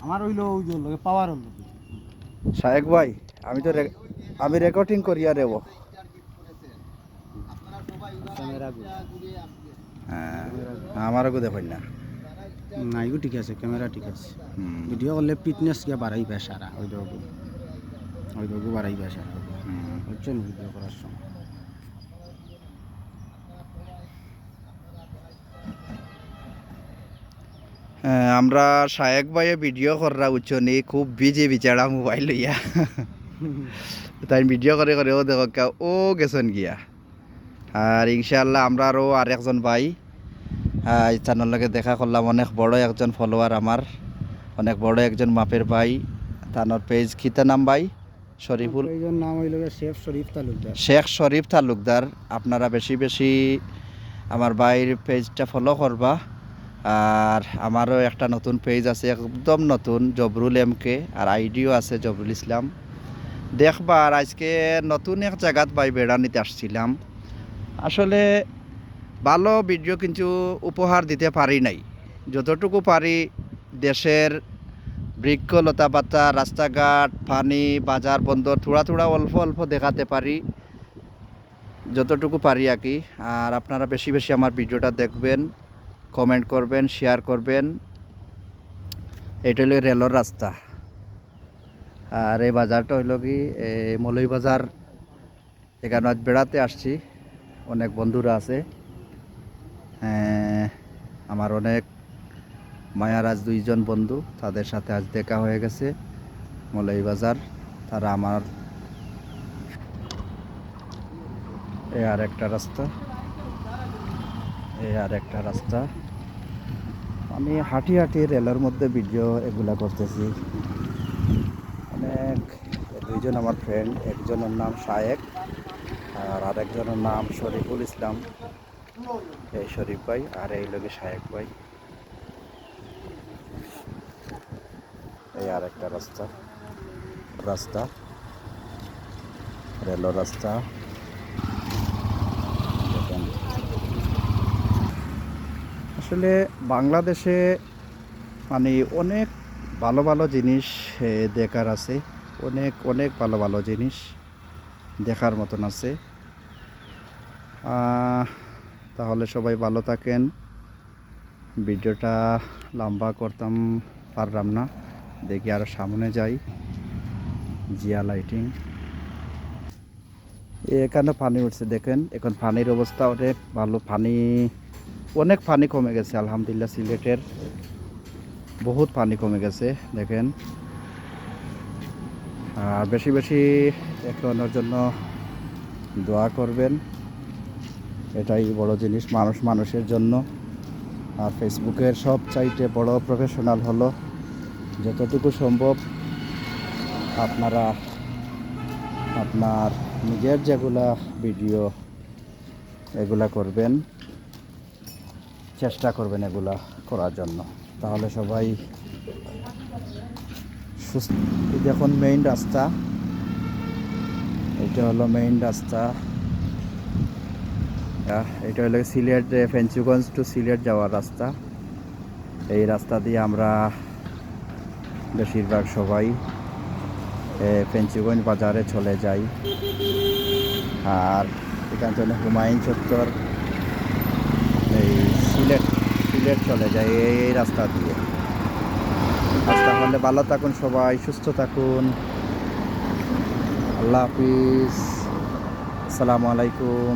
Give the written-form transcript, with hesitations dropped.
আমার হইলো ওই যে পাওয়ার হলো শায়েক ভাই আমি রেকর্ডিং করিয়া দেব। ক্যামেরা হ্যাঁ আমারও দেখুন না। না এগুলো ঠিক আছে, ক্যামেরা ঠিক আছে। ভিডিও করলে ফিটনেস গিয়া বাড়াইবে সারা ওই দোগু বাড়াইবে সারা বুঝছেন ভিডিও করার সময়। আমরা শায়েক ভাইয়ে ভিডিও করা উচ্চনি খুব বিজি বিচারা মোবাইল লইয়া তাই ভিডিও করে করে ও দেখো ও গেছেন গিয়া। আর ইনশাআল্লাহ আমরা আরও আরেকজন ভাই চ্যানেল লগে দেখা করলাম, অনেক বড় একজন ফলোয়ার আমার, অনেক বড় একজন মাপের ভাই। তানোর পেজ খিতা নাম ভাই শরীফুল, নাম হইল শেখ শরীফ তালুকদার। শেখ শরীফ তালুকদার। আপনারা বেশি বেশি আমার ভাইয়ের পেজটা ফলো করবা। আর আমারও একটা নতুন পেজ আছে, একদম নতুন, জবরুল এমকে, আর আইডিও আছে জবরুল ইসলাম। দেখবা আর আজকে নতুন এক জায়গাত ভাই বেড়া নিতে আসছিলাম। আসলে ভালো ভিডিও কিন্তু উপহার দিতে পারি নাই, যতটুকু পারি দেশের বৃক্ষ লতাপাতা, রাস্তাঘাট, পানি, বাজার, বন্দর থোড়া থোড়া অল্প অল্প দেখাতে পারি, যতটুকু পারি আর কি। আর আপনারা বেশি বেশি আমার ভিডিওটা দেখবেন, কমেন্ট করবেন, শেয়ার করবেন। এটা হলো রেলর রাস্তা। আর এই বাজারটা হইল কি মলই বাজার। এখানে আজ বেড়াতে আসছি, অনেক বন্ধুরা আছে। আমার অনেক মায়ার আজ দুইজন বন্ধু, তাদের সাথে আজ দেখা হয়ে গেছে মলই বাজার। তারা আমার এই আর একটা রাস্তা, এই আর একটা রাস্তা। আমি হাঁটি হাঁটি রেলের মধ্যে ভিডিও এগুলা করতেছি। অনেক দুইজন আমার ফ্রেন্ড, একজনের নাম শায়েক আর আরেকজনের নাম শরীফুল ইসলাম। এই শরীফ ভাই আর এই লোকে শায়েক ভাই। এই আর একটা রাস্তা, রাস্তা রেল রাস্তা। আসলে বাংলাদেশে মানে অনেক ভালো ভালো জিনিস দেখার আছে, অনেক অনেক ভালো ভালো জিনিস দেখার মতন আছে। তাহলে সবাই ভালো থাকেন। ভিডিওটা লম্বা করতাম পারলাম না, দেখি আরও সামনে যাই। জিয়া লাইটিং, এখানে পানি উঠছে দেখেন। এখন পানির অবস্থা অনেক ভালো, পানি অনেক পানি কমে গেছে আলহামদুলিল্লাহ। সিলেটের বহুত পানি কমে গেছে দেখেন। আর বেশি বেশি এখনের জন্য দোয়া করবেন, এটাই বড় জিনিস মানুষের জন্য। আর ফেসবুকের সবচাইতে বড় প্রফেশনাল হলো যতটুকু সম্ভব আপনারা আপনার নিজের যেগুলা ভিডিও এগুলা করবেন, চেষ্টা করবেন এগুলা করার জন্য, তাহলে সবাই সুস্থ। দেখুন মেইন রাস্তা, এটা হলো মেইন রাস্তা। এটা হলো সিলেট ফেঞ্চুগঞ্জ টু সিলেট যাওয়ার রাস্তা। এই রাস্তা দিয়ে আমরা বেশিরভাগ সবাই ফেঞ্চুগঞ্জ বাজারে চলে যাই। আর এখান থেকে হুমায়ুন চত্বর এই সিলেট সিলেট চলে যায় এই রাস্তা দিয়ে। রাস্তা হলে ভালো থাকুন সবাই, সুস্থ থাকুন। আল্লাহ হাফিজ, আসসালামু আলাইকুম।